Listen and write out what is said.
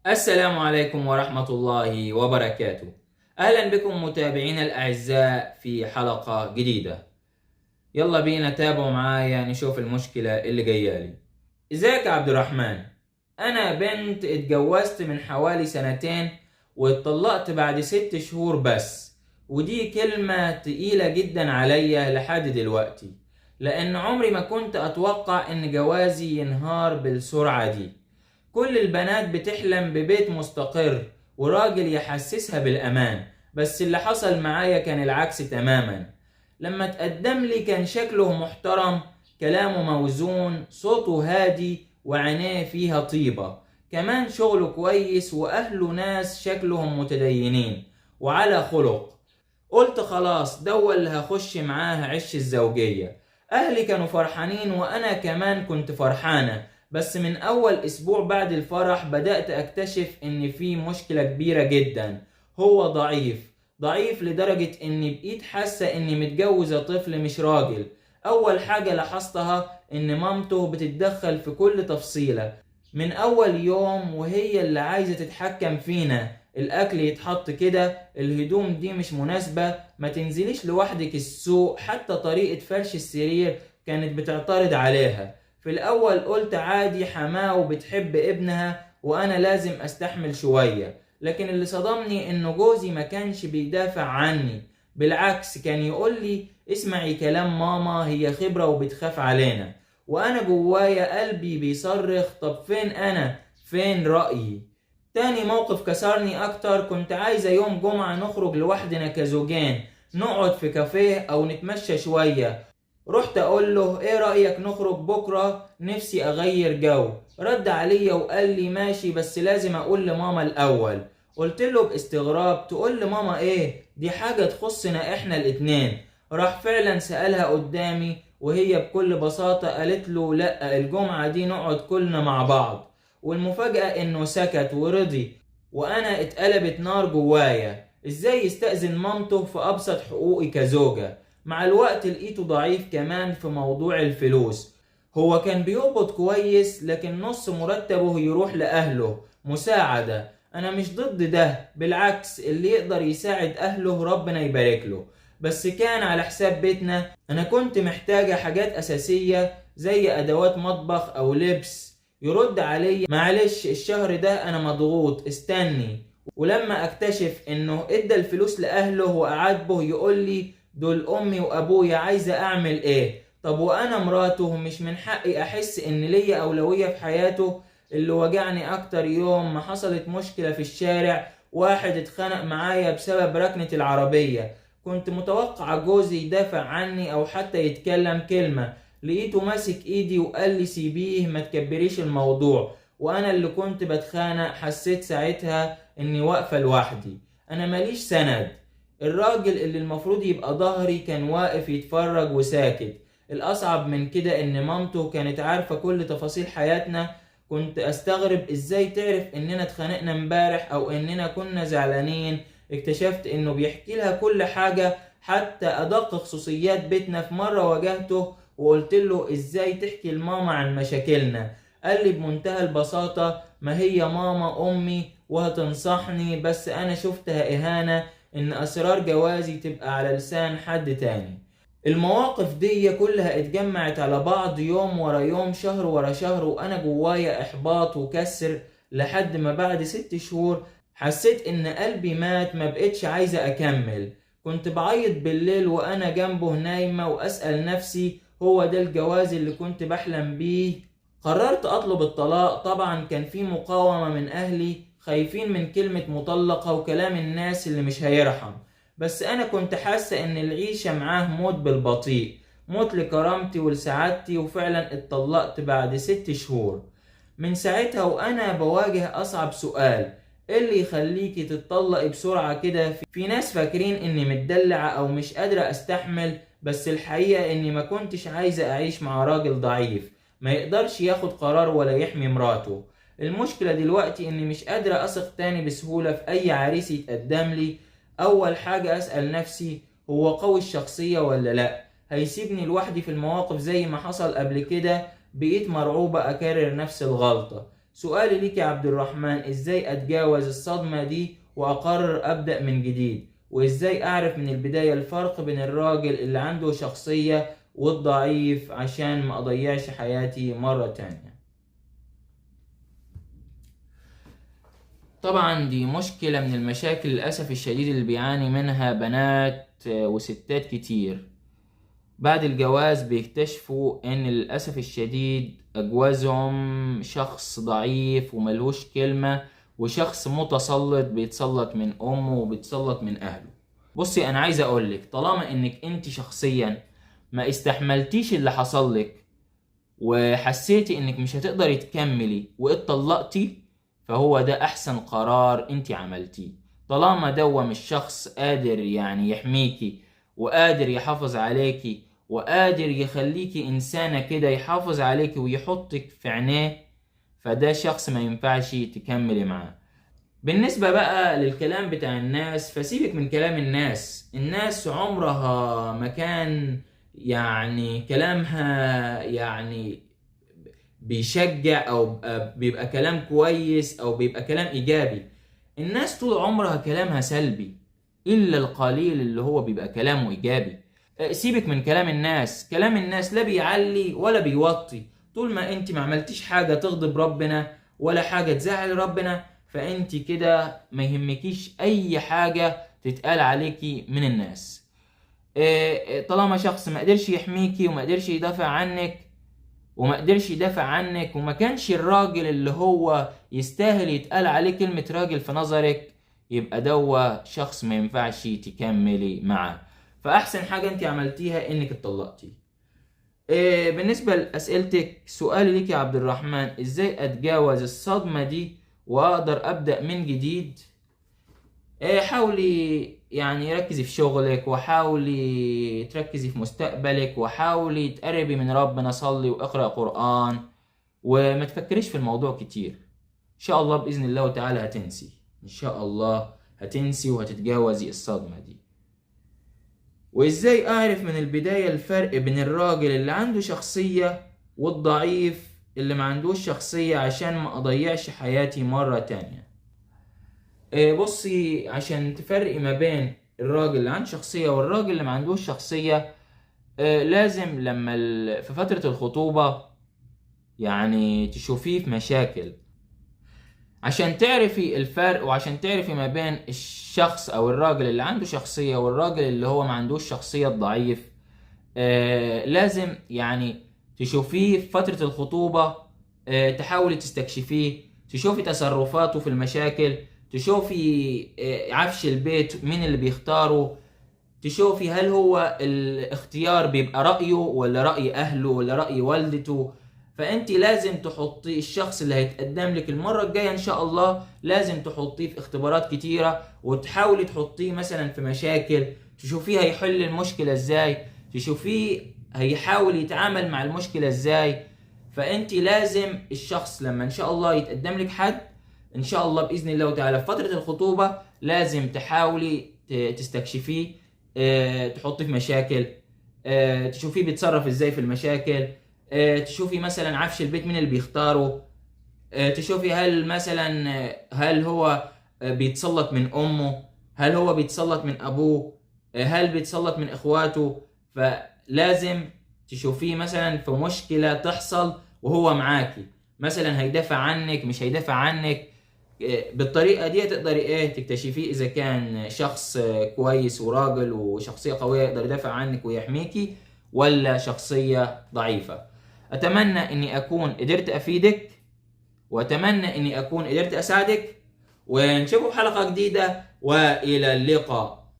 السلام عليكم ورحمة الله وبركاته. أهلا بكم متابعينا الأعزاء في حلقة جديدة. يلا بينا تابعوا معايا نشوف المشكلة اللي جاية لي. ازيك يا عبد الرحمن؟ أنا بنت اتجوزت من حوالي سنتين واتطلقت بعد 6 شهور بس، ودي كلمة تقيلة جدا عليا لحد دلوقتي، لأن عمري ما كنت أتوقع إن جوازي ينهار بالسرعة دي. كل البنات بتحلم ببيت مستقر وراجل يحسسها بالأمان، بس اللي حصل معايا كان العكس تماما. لما تقدم لي كان شكله محترم، كلامه موزون، صوته هادي، وعينيه فيها طيبة، كمان شغله كويس وأهله ناس شكلهم متدينين وعلى خلق. قلت خلاص ده اللي هخش معاه عش الزوجية. أهلي كانوا فرحانين وأنا كمان كنت فرحانة، بس من أول أسبوع بعد الفرح بدأت أكتشف إن في مشكلة كبيرة جدا. هو ضعيف لدرجة إني بقيت حاسة إني متجوزة طفل مش راجل. أول حاجة لاحظتها إن مامته بتتدخل في كل تفصيلة من أول يوم، وهي اللي عايزة تتحكم فينا. الأكل يتحط كده، الهدوم دي مش مناسبة، ما تنزليش لوحدك السوق، حتى طريقة فرش السرير كانت بتعترض عليها. في الأول قلت عادي، حماه وبتحب ابنها وأنا لازم أستحمل شوية، لكن اللي صدمني إنه جوزي ما كانش بيدافع عني، بالعكس كان يقولي اسمعي كلام ماما، هي خبرة وبتخاف علينا. وأنا جوايا قلبي بيصرخ طب فين أنا؟ فين رأيي؟ تاني موقف كسرني أكتر، كنت عايزة يوم جمعة نخرج لوحدنا كزوجين، نقعد في كافيه أو نتمشى شوية. رحت أقول له إيه رأيك نخرج بكرة؟ نفسي أغير جو. رد عليا وقال لي ماشي، بس لازم أقول لماما الأول. قلت له باستغراب تقول لماما إيه؟ دي حاجة تخصنا إحنا الاتنين. راح فعلا سألها قدامي، وهي بكل بساطة قالت له لأ، الجمعة دي نقعد كلنا مع بعض. والمفاجأة إنه سكت ورضي، وأنا اتقلبت نار جوايا. إزاي يستأذن مامته في أبسط حقوقي كزوجة؟ مع الوقت لقيته ضعيف كمان في موضوع الفلوس. هو كان بيقبض كويس، لكن نص مرتبه يروح لأهله مساعدة. أنا مش ضد ده، بالعكس اللي يقدر يساعد أهله ربنا يبارك له، بس كان على حساب بيتنا. أنا كنت محتاجة حاجات أساسية زي أدوات مطبخ أو لبس. يرد علي معلش الشهر ده أنا مضغوط، استني. ولما أكتشف إنه إدى الفلوس لأهله وأعاتبه يقولي دول أمي وأبويا، عايزة أعمل إيه؟ طب وأنا مراته مش من حقي أحس إن ليا أولوية في حياته؟ اللي وجعني أكتر يوم ما حصلت مشكلة في الشارع، واحد اتخانق معايا بسبب ركنة العربية. كنت متوقع جوزي يدافع عني أو حتى يتكلم كلمة، لقيته ماسك إيدي وقال لي سيبيه ما تكبريش الموضوع. وأنا اللي كنت بتخانق حسيت ساعتها إني واقفة لوحدي، أنا ماليش سند. الراجل اللي المفروض يبقى ظهري كان واقف يتفرج وساكت. الأصعب من كده إن مامته كانت عارفة كل تفاصيل حياتنا. كنت أستغرب إزاي تعرف إننا اتخانقنا امبارح أو إننا كنا زعلانين. اكتشفت إنه بيحكي لها كل حاجة، حتى أدق خصوصيات بيتنا. في مرة واجهته وقلت له إزاي تحكي لماما عن مشاكلنا؟ قال لي بمنتهى البساطة ما هي ماما أمي وهتنصحني، بس أنا شفتها إهانة إن أسرار جوازي تبقى على لسان حد تاني. المواقف دي كلها اتجمعت على بعض يوم ورا يوم، شهر ورا شهر، وأنا جوايا إحباط وكسر، لحد ما بعد 6 شهور حسيت إن قلبي مات، ما بقتش عايزة أكمل. كنت بعيط بالليل وأنا جنبه نايمة وأسأل نفسي هو ده الجواز اللي كنت بحلم بيه؟ قررت أطلب الطلاق. طبعا كان في مقاومة من أهلي، خايفين من كلمة مطلقة وكلام الناس اللي مش هيرحم، بس أنا كنت حاسة إن العيشة معاه موت بالبطيء، موت لكرامتي ولسعادتي. وفعلا اتطلقت بعد 6 شهور. من ساعتها وأنا بواجه أصعب سؤال، إيه اللي يخليكي تتطلقي بسرعة كده؟ في ناس فاكرين إني متدلعة أو مش قادرة أستحمل، بس الحقيقة إني ما كنتش عايزة أعيش مع راجل ضعيف ما يقدرش ياخد قرار ولا يحمي مراته. المشكلة دلوقتي إني مش قادرة أثق تاني بسهولة في أي عريس يتقدم لي. أول حاجة أسأل نفسي هو قوي الشخصية ولا لأ؟ هيسيبني لوحدي في المواقف زي ما حصل قبل كده؟ بقيت مرعوبة أكرر نفس الغلطة. سؤالي ليك يا عبد الرحمن، ازاي اتجاوز الصدمة دي واقرر ابدأ من جديد؟ وازاي اعرف من البداية الفرق بين الراجل اللي عنده شخصية والضعيف عشان ما اضيعش حياتي مرة تانية؟ طبعا دي مشكلة من المشاكل للأسف الشديد اللي بيعاني منها بنات وستات كتير. بعد الجواز بيكتشفوا ان للأسف الشديد اجوازهم شخص ضعيف وملهوش كلمة، وشخص متسلط بيتسلط من امه وبيتسلط من اهله. بصي، انا عايز اقولك طالما انك انت شخصيا ما استحملتيش اللي حصلك وحسيتي انك مش هتقدري تكملي واتطلقتي، فهو ده احسن قرار انت عملتيه. طالما دوم الشخص قادر يعني يحميكي وقادر يحافظ عليكي وقادر يخليكي انسانة كده، يحافظ عليكي ويحطك في عينيه، فده شخص ما ينفعش تكملي معاه. بالنسبة بقى للكلام بتاع الناس، فسيبك من كلام الناس عمرها ما كان يعني كلامها يعني بيشجع او بيبقى كلام كويس او بيبقى كلام ايجابي. الناس طول عمرها كلامها سلبي، الا القليل اللي هو بيبقى كلامه ايجابي. سيبك من كلام الناس لا بيعلي ولا بيوطي. طول ما انت ما عملتيش حاجة تغضب ربنا ولا حاجة تزعل ربنا، فانت كده ما يهمكيش اي حاجة تتقال عليكي من الناس. طالما شخص ما قدرش يحميكي وما قدرش يدافع عنك وما كانش الراجل اللي هو يستاهل يتقال عليه كلمة راجل في نظرك، يبقى دوا شخص ما ينفعش تكملي معاه. فأحسن حاجة انت عملتيها انك اتطلقتي. بالنسبة لأسئلتك، سؤالي ليك يا عبد الرحمن، ازاي اتجاوز الصدمة دي واقدر ابدأ من جديد؟ حاولي يعني ركزي في شغلك، وحاولي تركزي في مستقبلك، وحاولي تقربي من ربنا، صلي واقرأ قرآن، وما تفكريش في الموضوع كتير. ان شاء الله بإذن الله تعالى هتنسي، ان شاء الله هتنسي وهتتجاوزي الصدمة دي. وازاي اعرف من البداية الفرق بين الراجل اللي عنده شخصية والضعيف اللي ما عندوش شخصية عشان ما اضيعش حياتي مرة تانية؟ بصي، عشان تفرقي ما بين الراجل اللي عنده شخصية والراجل اللي ما عندوش شخصية، لازم لما في فترة الخطوبة يعني تشوفيه في مشاكل عشان تعرفي الفرق، وعشان تعرفي ما بين الشخص او الراجل اللي عنده شخصية والراجل اللي هو ما عندوش شخصية ضعيف. لازم يعني تشوفيه في فترة الخطوبة، تحاولي تستكشفيه، تشوفي تصرفاته في المشاكل، تشوفي عفش البيت مين اللي بيختاره، تشوفي هل هو الاختيار بيبقى رأيه ولا رأي أهله ولا رأي والدته. فأنت لازم تحطي الشخص اللي هيتقدم لك المرة الجاية إن شاء الله، لازم تحطيه في اختبارات كتيرة، وتحاولي تحطيه مثلا في مشاكل، تشوفيه هيحل المشكلة إزاي، تشوفيه هيحاول يتعامل مع المشكلة إزاي. فأنت لازم الشخص لما إن شاء الله يتقدم لك حد ان شاء الله باذن الله تعالى في فتره الخطوبه، لازم تحاولي تستكشفيه، تحطيه في مشاكل، تشوفيه بيتصرف ازاي في المشاكل، تشوفي مثلا عفش البيت مين اللي بيختاره، تشوفي هل هو بيتسلط من امه، هل هو بيتسلط من ابوه، هل بيتسلط من اخواته. فلازم تشوفيه مثلا في مشكله تحصل وهو معاكي، مثلا هيدافع عنك مش هيدافع عنك. بالطريقة دي تقدري تكتشفيه إذا كان شخص كويس وراجل وشخصية قوية يقدر يدافع عنك ويحميكي، ولا شخصية ضعيفة. أتمنى أني أكون قدرت أفيدك، وأتمنى أني أكون قدرت أساعدك، ونشوفه في حلقة جديدة، وإلى اللقاء.